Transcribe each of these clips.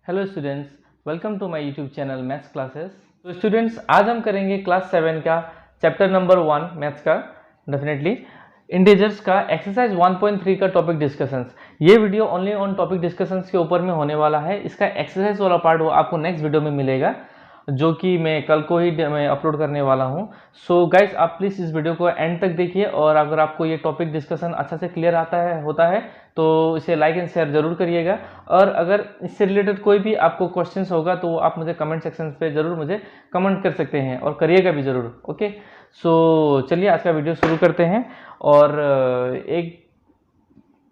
Hello students, welcome to my YouTube channel maths classes. तो students, आज हम करेंगे क्लास 7 का चैप्टर नंबर 1 मैथ्स का डेफिनेटली इंटीजर्स का एक्सरसाइज 1.3 का टॉपिक डिस्कशंस। ये video only on topic discussions के ऊपर में होने वाला है। इसका एक्सरसाइज वाला पार्ट वो आपको नेक्स्ट वीडियो में मिलेगा, जो कि मैं कल को ही मैं अपलोड करने वाला हूँ। सो गाइस, आप प्लीज़ इस वीडियो को एंड तक देखिए, और अगर आपको ये टॉपिक डिस्कशन अच्छा से क्लियर होता है तो इसे लाइक एंड शेयर जरूर करिएगा। और अगर इससे रिलेटेड कोई भी आपको क्वेश्चंस होगा तो आप मुझे कमेंट सेक्शन पे जरूर मुझे कमेंट कर सकते हैं और करिएगा भी ज़रूर। ओके, सो चलिए आज का वीडियो शुरू करते हैं। और एक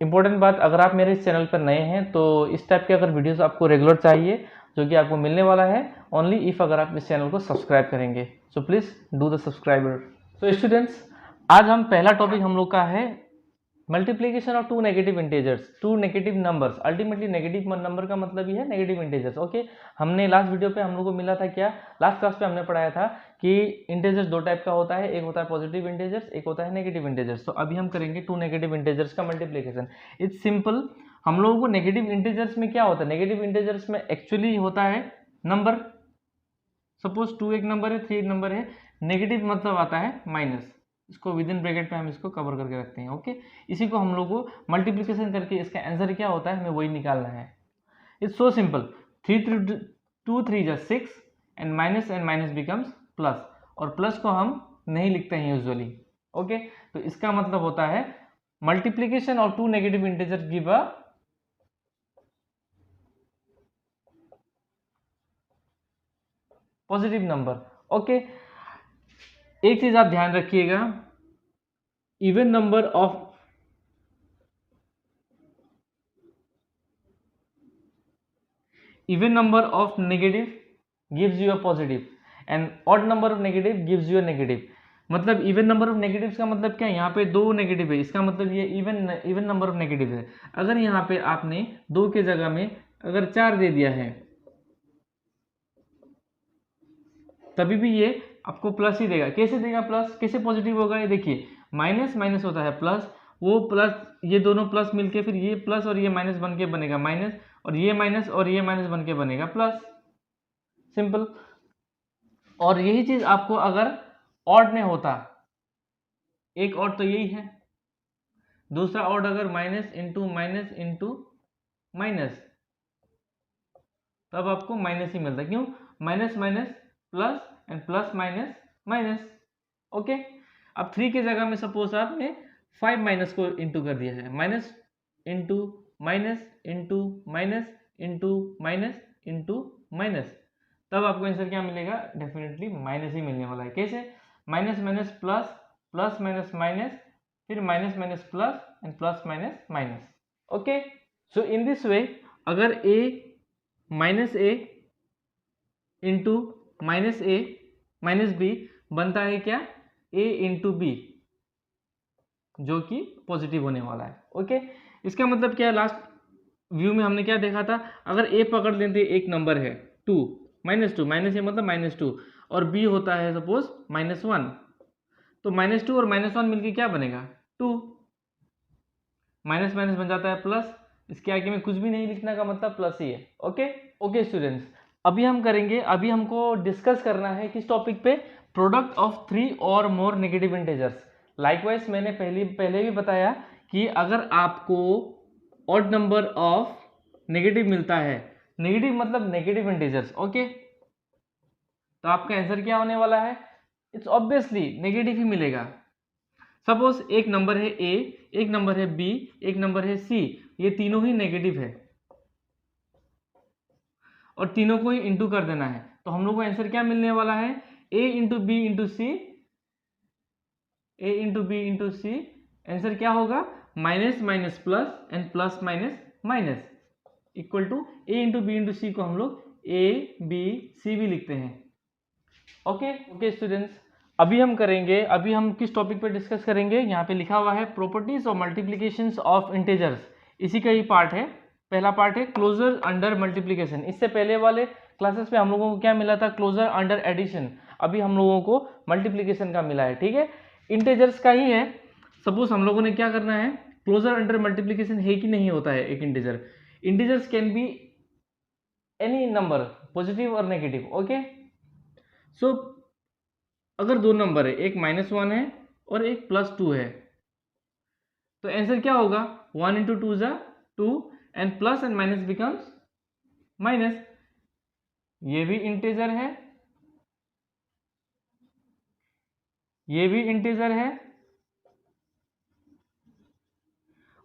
इम्पोर्टेंट बात, अगर आप मेरे इस चैनल पर नए हैं तो इस टाइप के अगर वीडियोस आपको रेगुलर चाहिए, जो कि आपको मिलने वाला है ओनली इफ अगर आप इस चैनल को सब्सक्राइब करेंगे। So please do the subscriber. सो स्टूडेंट्स, आज हम पहला टॉपिक हम लोग का है multiplication of two negative integers, two negative numbers. Ultimately negative number का मतलब ही है नेगेटिव इंटीजर्स। ओके, हमने लास्ट वीडियो पे हम लोग को मिला था क्या, लास्ट क्लास पे हमने पढ़ाया था कि इंटीजर्स दो टाइप का होता है, एक होता है पॉजिटिव इंटीजर्स, एक होता है नेगेटिव इंटीजर्स। तो अभी हम करेंगे टू नेगेटिव इंटीजर्स का मल्टीप्लीकेशन। It's simple. हम लोगों को नेगेटिव इंटीजर्स में क्या होता है, नेगेटिव इंटीजर्स में एक्चुअली होता है नंबर। सपोज 2 एक नंबर है, 3 एक नंबर है, नेगेटिव मतलब आता है माइनस। इसको विद इन ब्रैकेट पे हम इसको कवर करके रखते हैं। ओके, इसी को हम लोग को मल्टीप्लिकेशन करके इसका आंसर क्या होता है हमें वही निकालना है। It's so simple. 2 3 जा 6 एंड माइनस बिकम्स प्लस, और प्लस को हम नहीं लिखते हैं यूजुअली। ओके, तो इसका मतलब होता है multiplication of two negative integer give a positive number. Okay, एक चीज आप ध्यान रखिएगा, even number of negative gives you a positive and odd number of negative gives you a negative. मतलब इवन नंबर ऑफ नेगेटिव्स का मतलब क्या है, यहाँ पे दो नेगेटिव है, इसका मतलब ये इवन नंबर ऑफ नेगेटिव है। अगर यहाँ पे आपने दो के जगह में अगर 4 दे दिया है तभी भी ये आपको प्लस ही देगा। कैसे देगा प्लस, कैसे पॉजिटिव होगा, ये देखिए माइनस माइनस होता है प्लस, वो प्लस ये दोनों प्लस मिलके फिर ये प्लस और ये माइनस बन के बनेगा माइनस, और ये माइनस और ये माइनस बन के बनेगा प्लस। सिंपल। और यही चीज आपको अगर ऑड में होता, एक ऑड तो यही है, दूसरा ऑड अगर माइनस इंटू माइनस, तब आपको माइनस ही मिलता। क्यों, minus minus plus and plus minus minus. Okay, अब 3 के जगह में सपोज आपने 5 माइनस को इंटू कर दिया है, minus into minus into minus into minus into minus, तब आपको आंसर क्या मिलेगा, डेफिनेटली माइनस ही मिलने वाला है। कैसे, minus minus plus, plus minus minus, फिर minus minus plus and plus minus minus. Okay, so in this way अगर A minus A into minus B बनता है क्या, ए इंटू बी, जो कि पॉजिटिव होने वाला है। ओके, इसका मतलब क्या है, लास्ट व्यू में हमने क्या देखा था, अगर ए पकड़ लेते एक नंबर है 2 -2, माइनस ए मतलब -2, और बी होता है सपोज -1, तो -2 और -1 मिलके क्या बनेगा 2, माइनस माइनस बन जाता है प्लस। इसके आगे में कुछ भी नहीं लिखने का मतलब प्लस ही है। ओके ओके स्टूडेंट्स, अभी हम करेंगे, अभी हमको डिस्कस करना है किस टॉपिक पे, प्रोडक्ट ऑफ 3 और मोर नेगेटिव इंटीजर्स। लाइकवाइज मैंने पहले भी बताया कि अगर आपको ऑड नंबर ऑफ नेगेटिव मिलता है, नेगेटिव मतलब नेगेटिव इंटीजर्स, ओके, तो आपका आंसर क्या होने वाला है, इट्स ऑब्वियसली नेगेटिव ही मिलेगा। सपोज एक नंबर है ए, एक नंबर है बी, एक नंबर है सी, ये तीनों ही नेगेटिव है और तीनों को ही इंटू कर देना है, तो हम लोग को आंसर क्या मिलने वाला है, A into B into C, A into B into C, answer क्या होगा minus minus plus and plus minus minus equal to A into B into C को हम लोग ए बी सी भी लिखते हैं। ओके ओके स्टूडेंट्स, अभी हम किस टॉपिक पे डिस्कस करेंगे, यहाँ पे लिखा हुआ है properties of multiplications of integers, इसी का ही पार्ट है, पहला पार्ट है क्लोजर अंडर मल्टीप्लिकेशन। इससे पहले वाले क्लासेस में हम लोगों को क्या मिला था, क्लोजर अंडर एडिशन, अभी हम लोगों को मल्टीप्लिकेशन का मिला है। ठीक है, इंटीजर्स का ही है। सपोज हम लोगों ने क्या करना है, क्लोजर अंडर मल्टीप्लिकेशन है कि नहीं होता है एक integers can be any number positive और नेगेटिव। ओके, सो अगर दो नंबर है, एक -1 है और एक +2 है, तो आंसर क्या होगा? 1 इंटू 2 ज़ा 2 and plus and minus becomes minus. ये भी इंटीजर है, ये भी इंटीजर है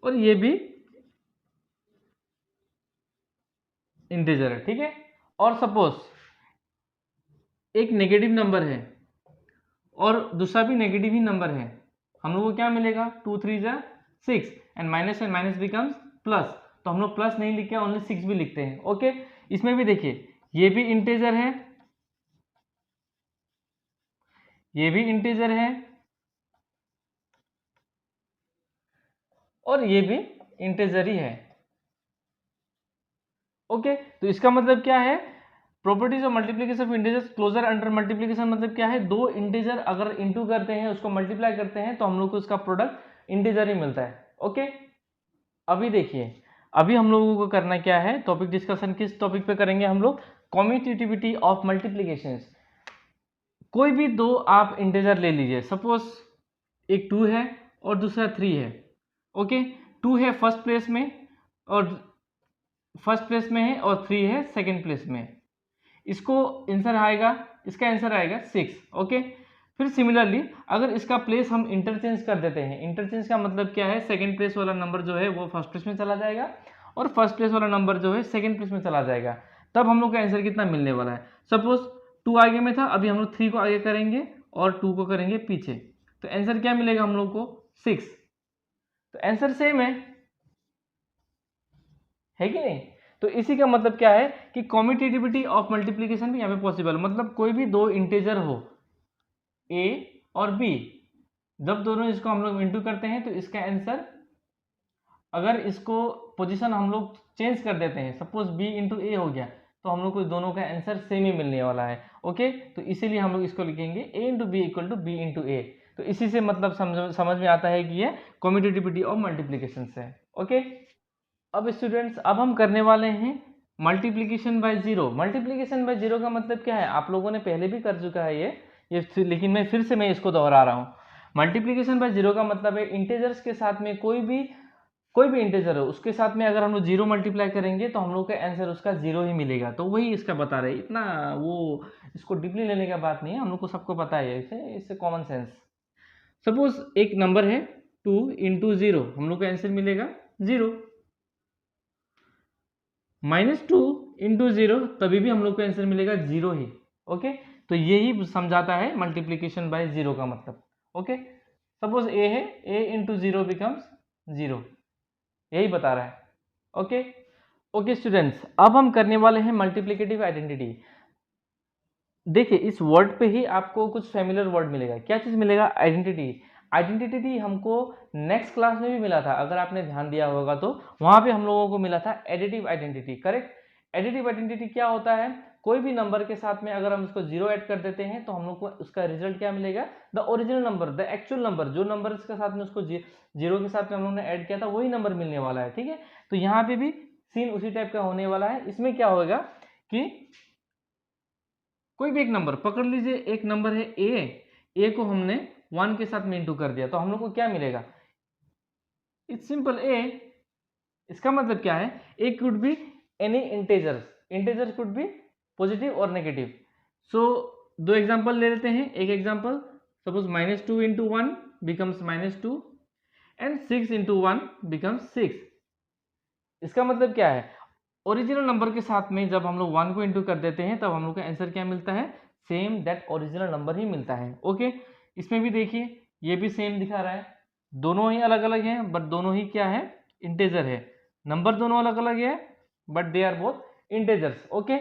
और ये भी इंटीजर है, ठीक है। और सपोज एक नेगेटिव नंबर है और दूसरा भी नेगेटिव ही नंबर है, हम लोग को क्या मिलेगा? 2 3 ज़ा 6 एंड माइनस बिकम्स प्लस, तो हम लोग प्लस नहीं लिख के ओनली 6 भी लिखते हैं। ओके, इसमें भी देखिए ये भी इंटीजर है, ये भी इंटीजर है और ये भी इंटीजर ही है। ओके, तो इसका मतलब क्या है? Properties of multiplication of integers closure under multiplication मतलब क्या है? दो इंटीजर अगर इंटू करते हैं, उसको मल्टीप्लाई करते हैं, तो हम लोग को उसका प्रोडक्ट इंटीजर ही मिलता है। ओके, अभी देखिए, अभी हम लोगों को करना क्या है? टॉपिक डिस्कशन किस टॉपिक पे करेंगे हम लोग? Commutativity of multiplications. कोई भी दो आप इंटीजर ले लीजिए, सपोज एक 2 है और दूसरा 3 है। ओके, 2 है फर्स्ट प्लेस में और 3 है सेकंड प्लेस में। इसको आंसर आएगा, इसका आंसर आएगा 6। ओके, फिर सिमिलरली अगर इसका प्लेस हम इंटरचेंज कर देते हैं, इंटरचेंज का मतलब क्या है? सेकंड प्लेस वाला नंबर जो है वो फर्स्ट प्लेस में चला जाएगा और फर्स्ट प्लेस वाला नंबर जो है सेकंड प्लेस में चला जाएगा। तब हम लोग का आंसर कितना मिलने वाला है? सपोज 2 आगे में था, अभी हम लोग 3 को आगे करेंगे और 2 को करेंगे पीछे, तो आंसर क्या मिलेगा हम लोग को? 6। तो आंसर सेम है कि नहीं? तो इसी का मतलब क्या है कि कम्यूटेटिविटी ऑफ मल्टीप्लिकेशन भी यहाँ पे पॉसिबल, मतलब कोई भी दो इंटीजर हो a और b, जब दोनों इसको हम लोग इंटू करते हैं तो इसका आंसर, अगर इसको पोजीशन हम लोग चेंज कर देते हैं, सपोज b इंटू ए हो गया, तो हम लोग को दोनों का आंसर सेम ही मिलने वाला है। ओके, तो इसीलिए हम लोग इसको लिखेंगे a into B equal to B into A. तो इसी से मतलब समझ में आता है कि ये कम्यूटेटिविटी ऑफ मल्टीप्लिकेशन है। ओके, अब स्टूडेंट्स, अब हम करने वाले हैं multiplication by zero. Multiplication by zero का मतलब क्या है? आप लोगों ने पहले भी कर चुका है ये लेकिन मैं फिर से इसको दोहरा रहा हूँ। मल्टीप्लिकेशन बाय जीरो का मतलब है इंटीजर्स के साथ में कोई भी इंटीजर हो, उसके साथ में अगर हम लोग जीरो मल्टीप्लाई करेंगे तो हम लोग का आंसर उसका जीरो ही मिलेगा। तो वही इसका बता रहे, इतना वो इसको डीपली लेने का बात नहीं है, हम लोग को सबको पता है, इससे कॉमन सेंस। सपोज एक नंबर है 2 इंटू 0, हम लोग का आंसर मिलेगा 0। -2 इंटू 0, तभी भी हम लोग को आंसर मिलेगा 0 ही। ओके, तो यही समझाता है मल्टीप्लिकेशन बाय जीरो का मतलब। ओके, सपोज a है, a इंटू 0 बिकम्स 0, यही बता रहा है। ओके ओके स्टूडेंट्स, अब हम करने वाले हैं मल्टीप्लिकेटिव आइडेंटिटी। देखिए, इस वर्ड पे ही आपको कुछ फैमिलियर वर्ड मिलेगा। क्या चीज मिलेगा? आइडेंटिटी। आइडेंटिटी हमको नेक्स्ट क्लास में भी मिला था, अगर आपने ध्यान दिया होगा तो वहां पे हम लोगों को मिला था additive identity. Correct? Additive identity क्या होता है? कोई भी नंबर के साथ में अगर हम इसको जीरो ऐड कर देते हैं तो हम लोग को उसका रिजल्ट क्या मिलेगा? The original number, the actual number, जो नंबर इसके साथ में उसको जीरो के साथ में हम लोग ने ऐड किया था वही नंबर मिलने वाला है। ठीक है, तो यहाँ पे भी सीन उसी टाइप का होने वाला है। इसमें क्या होगा कि कोई भी एक नंबर पकड़ लीजिए, एक नंबर है ए को हमने 1 के साथ में इंटू कर दिया, तो हम लोग को क्या मिलेगा? इट्स सिंपल ए। इसका मतलब क्या है? ए could be any integers could be positive और नेगेटिव। सो दो एग्जांपल ले लेते हैं। एक example, suppose -2 into 1 becomes -2 and 6 into 1 becomes 6। इसका मतलब क्या है? ओरिजिनल नंबर के साथ में जब हम लोग 1 को इंटू कर देते हैं तब हम लोग का आंसर क्या मिलता है? सेम दैट ओरिजिनल नंबर ही मिलता है। ओके, इसमें भी देखिए ये भी सेम दिखा रहा है, दोनों ही अलग अलग हैं बट दोनों ही क्या है? इंटीजर है। नंबर दोनों अलग अलग है but they are both integers. Okay,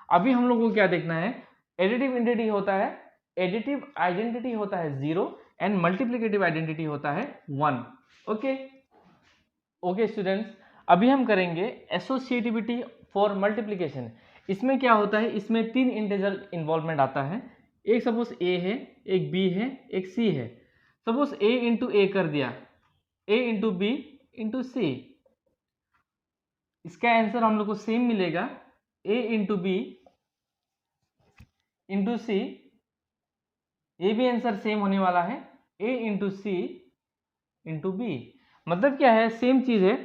अभी हम लोग को क्या देखना है? एडिटिव आइडेंटिटी होता है, एडिटिव आइडेंटिटी होता है 0 एंड मल्टीप्लिकेटिव आइडेंटिटी होता है 1। ओके ओके स्टूडेंट्स, अभी हम करेंगे एसोसिएटिविटी फॉर मल्टीप्लिकेशन। इसमें क्या होता है? इसमें 3 इंटीजर इन्वॉल्वमेंट आता है। एक सपोज a है, एक b है, एक c है। सपोज a इंटू ए कर दिया, a इंटू बी इंटू सी, इसका आंसर हम लोग को सेम मिलेगा ए इंटू बी इंटू सी, ये भी आंसर सेम होने वाला है, A into C into B. मतलब क्या है, सेम चीज है।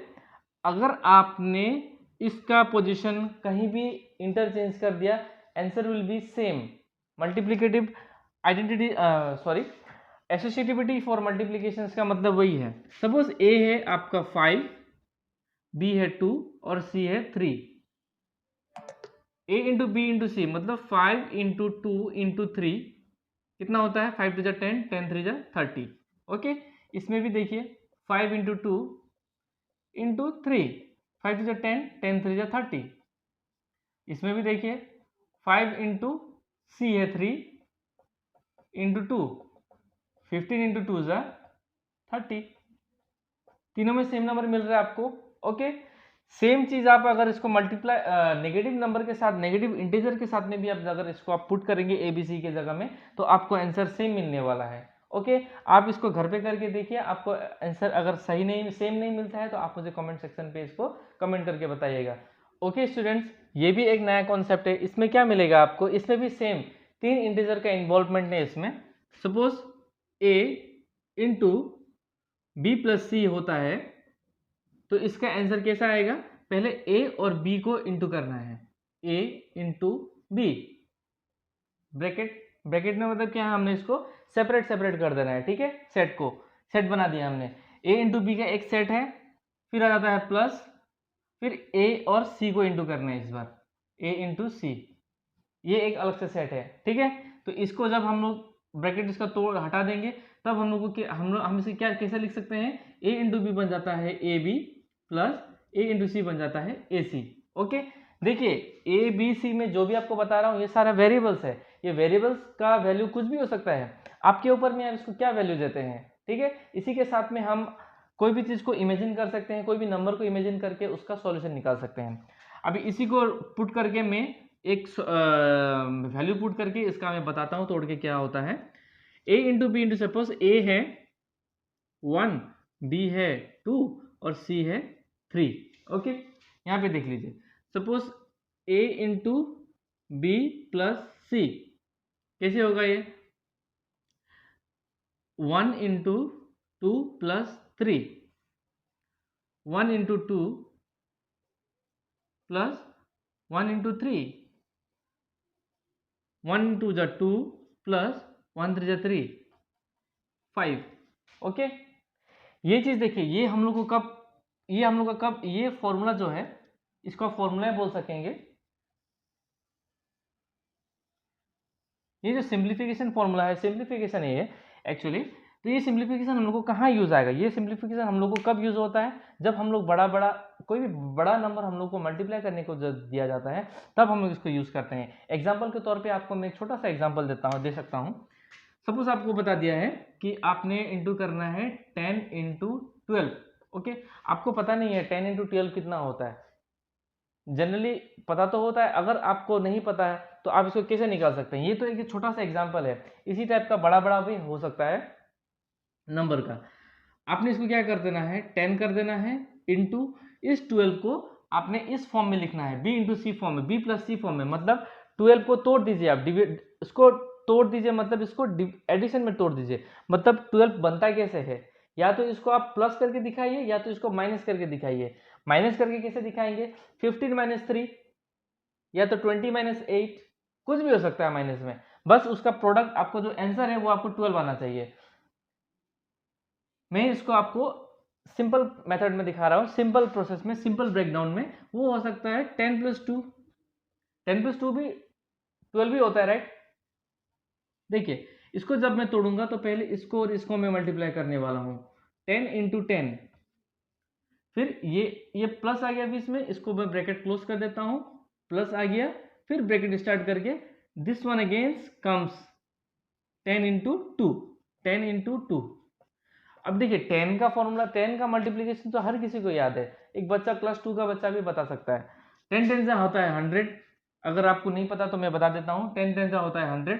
अगर आपने इसका पोजीशन कहीं भी इंटरचेंज कर दिया, answer will be same. Multiplicative identity sorry associativity for multiplication का मतलब वही है। सपोज ए है आपका 5, बी है 2 और सी है 3। ए इंटू बी इंटू सी मतलब 5 इंटू 2 इंटू 3 कितना होता है, 5 टू जा 10, 10 3 जा 30। ओके, इसमें भी देखिए 5 इंटू 2 इंटू 3, 5 टू जा 10, 10 3 जा 30। इसमें भी देखिए 5 इंटू सी है 3 इंटू 2, 15 इंटू 2 जा 30। तीनों में सेम नंबर मिल रहा है आपको। ओके, सेम चीज आप अगर इसको मल्टीप्लाई नेगेटिव नंबर के साथ, नेगेटिव इंटीजर के साथ में भी आप अगर इसको आप पुट करेंगे ए बी सी के जगह में, तो आपको आंसर सेम मिलने वाला है। ओके, आप इसको घर पे करके देखिए, आपको आंसर अगर सही नहीं, सेम नहीं मिलता है तो आप मुझे कमेंट सेक्शन पे इसको कमेंट करके बताइएगा। ओके स्टूडेंट्स, ये भी एक नया कॉन्सेप्ट है। इसमें क्या मिलेगा आपको, इसमें भी सेम 3 इंटीजर का इन्वॉल्वमेंट है इसमें। सपोज ए इंटू बी प्लस सी होता है, तो इसका आंसर कैसा आएगा, पहले ए और बी को इंटू करना है, ए इंटू बी, ब्रैकेट में मतलब क्या है, हमने इसको सेपरेट कर देना है। ठीक है, सेट को सेट बना दिया हमने। ए इंटू बी का एक सेट है, फिर आ जाता है प्लस, फिर ए और सी को इंटू करना है इस बार, ए इंटू सी, ये एक अलग से सेट है। ठीक है, तो इसको जब हम लोग ब्रैकेट इसका तोड़ हटा देंगे, तब हम लोग को हम इसे क्या कैसे लिख सकते हैं, ए इंटू बी बन जाता है A B plus A into C बन जाता है ए सी। ओके, देखिए ए बी सी में जो भी आपको बता रहा हूँ ये सारा वेरिएबल्स है। ये वेरिएबल्स का वैल्यू कुछ भी हो सकता है, आपके ऊपर में आप इसको क्या वैल्यू देते हैं। ठीक है, इसी के साथ में हम कोई भी चीज को इमेजिन कर सकते हैं, कोई भी नंबर को इमेजिन करके उसका सॉल्यूशन निकाल सकते हैं। अभी इसी को पुट करके मैं एक वैल्यू पुट करके इसका मैं बताता हूँ तोड़ के क्या होता है। A into B into, suppose ए है 1, बी है 2 और सी है 3। ओके, यहाँ पे देख लीजिए, सपोज ए इंटू बी प्लस सी कैसे होगा, ये 1 into 2 plus 3, 1 into 2 plus 1 into 3, 1 into जा 2 प्लस 1 3 जा 3, 5। ओके, ये चीज देखिए, ये हम लोग को कब ये फॉर्मूला जो है इसको फॉर्मूला बोल सकेंगे। ये जो सिंप्लीफिकेशन फॉर्मूला है, सिंप्लीफिकेशन है ये एक्चुअली। तो ये सिंप्लीफिकेशन हम लोग को कहाँ यूज आएगा, ये सिंप्लीफिकेशन हम लोग को कब यूज होता है, जब हम लोग कोई भी बड़ा नंबर हम लोग को मल्टीप्लाई करने को दिया जाता है, तब हम लोग इसको यूज करते हैं। एग्जाम्पल के तौर पर आपको मैं एक छोटा सा एग्जाम्पल दे सकता हूँ। सपोज आपको बता दिया है कि आपने इंटू करना है 10 इंटू 12। ओके, आपको पता नहीं है 10 इंटू 12 कितना होता है, जनरली पता तो होता है, अगर आपको नहीं पता है तो आप इसको कैसे निकाल सकते हैं। ये तो एक छोटा सा एग्जांपल है, इसी टाइप का बड़ा भी हो सकता है नंबर का। आपने इसको क्या कर देना है, 10 कर देना है इंटू इस 12 को आपने इस फॉर्म में लिखना है, बी इंटू सी फॉर्म में, बी प्लस सी फॉर्म में। मतलब 12 को तोड़ दीजिए आप, इसको तोड़ दीजिए, मतलब इसको एडिशन में तोड़ दीजिए। मतलब 12 बनता कैसे है, या तो इसको आप प्लस करके दिखाइए या तो इसको माइनस करके दिखाइए। माइनस करके कैसे दिखाएंगे, 15 माइनस 3 या तो 20 माइनस 8, कुछ भी हो सकता है माइनस में, बस उसका प्रोडक्ट आपको जो आंसर है वो आपको 12 आना चाहिए। मैं इसको आपको सिंपल मेथड में दिखा रहा हूं, सिंपल प्रोसेस में, सिंपल ब्रेकडाउन में। वो हो सकता है 10 प्लस 2, 10 प्लस 2 भी 12 भी होता है, राइट। देखिए इसको जब मैं तोड़ूंगा तो पहले इसको और इसको मैं मल्टीप्लाई करने वाला हूं, 10 इंटू 10, फिर ये प्लस आ गया बीच में, इसको मैं ब्रैकेट क्लोज कर देता हूं, प्लस आ गया, फिर ब्रैकेट स्टार्ट करके this one against comes 10 into 2, 10 into 2। अब देखिए 10 का फॉर्मूला, 10 का मल्टीप्लीकेशन तो हर किसी को याद है, एक बच्चा क्लास 2 का बच्चा भी बता सकता है। 10 10 से होता है 100, अगर आपको नहीं पता तो मैं बता देता हूँ, 10 10 से होता है 100।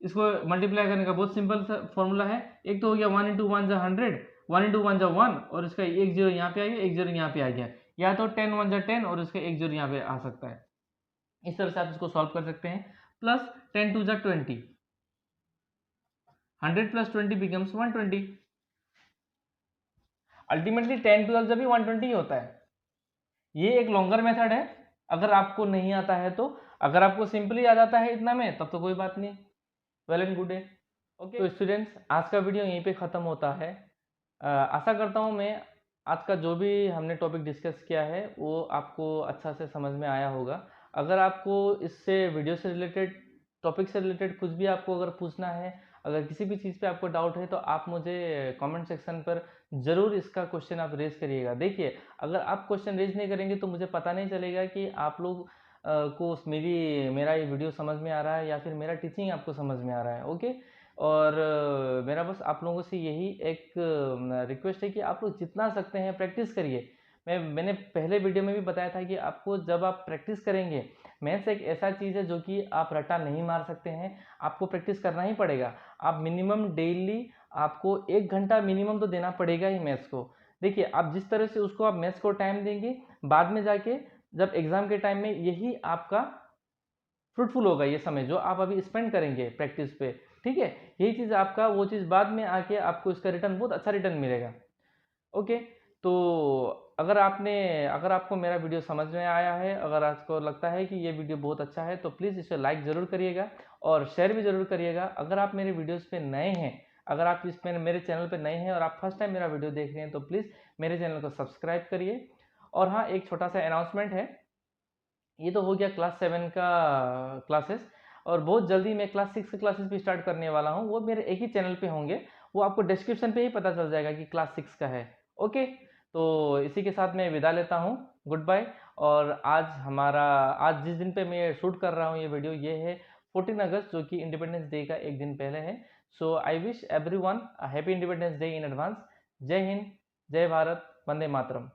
इसको मल्टीप्लाई करने का बहुत सिंपल फॉर्मूला है, एक तो हो गया 1 इंटू 1 जा 100, 1 इंटू 1 जा 1 और इसका एक जीरो यहाँ पे आ गया, एक जीरो यहाँ पे आ गया, या तो 10 1 जा 10 और इसका एक जीरो यहाँ पे आ सकता है। इस तरह से आप इसको सॉल्व कर सकते हैं। प्लस 10 टू जा 20, 100 प्लस 20 बिकम्स 120। अल्टीमेटली 10 12 जब भी 120 ही होता है। ये एक लॉन्गर मेथड है, अगर आपको नहीं आता है तो। अगर आपको सिंपली आ जाता है इतना में, तब तो कोई बात नहीं, वेल एंड गुड है। ओके तो स्टूडेंट्स, आज का वीडियो यहीं पे ख़त्म होता है। आशा करता हूँ मैं आज का जो भी हमने टॉपिक डिस्कस किया है वो आपको अच्छा से समझ में आया होगा। अगर आपको इससे वीडियो से रिलेटेड, टॉपिक से रिलेटेड कुछ भी आपको अगर पूछना है, अगर किसी भी चीज़ पे आपको डाउट है, तो आप मुझे कमेंट सेक्शन पर ज़रूर इसका क्वेश्चन आप रेज़ करिएगा। देखिए, अगर आप क्वेश्चन रेज़ नहीं करेंगे तो मुझे पता नहीं चलेगा कि आप लोग को मेरा ये वीडियो समझ में आ रहा है या फिर मेरा टीचिंग आपको समझ में आ रहा है। ओके, और मेरा बस आप लोगों से यही एक रिक्वेस्ट है कि आप लोग जितना सकते हैं प्रैक्टिस करिए। मैंने पहले वीडियो में भी बताया था कि आपको जब आप प्रैक्टिस करेंगे, मैथ्स एक ऐसा चीज़ है जो कि आप रट्टा नहीं मार सकते हैं, आपको प्रैक्टिस करना ही पड़ेगा। आप मिनिमम डेली आपको 1 घंटा मिनिमम तो देना पड़ेगा ही मैथ्स को। देखिए, आप जिस तरह से उसको आप मैथ्स को टाइम देंगे, बाद में जाके जब एग्ज़ाम के टाइम में यही आपका फ्रूटफुल होगा, ये समय जो आप अभी स्पेंड करेंगे प्रैक्टिस पे, ठीक है? यही चीज़ आपका, वो चीज़ बाद में आके आपको इसका रिटर्न, बहुत अच्छा रिटर्न मिलेगा। ओके, तो अगर आपको मेरा वीडियो समझ में आया है, अगर आपको लगता है कि ये वीडियो बहुत अच्छा है, तो प्लीज़ इसे लाइक ज़रूर करिएगा और शेयर भी ज़रूर करिएगा। अगर आप मेरे वीडियोज़ पे नए हैं, अगर आप मेरे चैनल पे नए हैं और आप फर्स्ट टाइम मेरा वीडियो देख रहे हैं, तो प्लीज़ मेरे चैनल को सब्सक्राइब करिए। और हाँ, एक छोटा-सा अनाउंसमेंट है। ये तो हो गया क्लास 7 का क्लासेस, और बहुत जल्दी मैं क्लास 6 के क्लासेस भी स्टार्ट करने वाला हूँ। वो मेरे एक ही चैनल पे होंगे, वो आपको डिस्क्रिप्शन पे ही पता चल जाएगा कि क्लास 6 का है। ओके, तो इसी के साथ मैं विदा लेता हूँ, गुड बाय। और आज जिस दिन पे मैं शूट कर रहा हूँ ये वीडियो, ये है 14 अगस्त, जो कि इंडिपेंडेंस डे का एक दिन पहले है। So I wish everyone happy Independence Day in advance. जय हिंद, जय भारत, वंदे मातरम।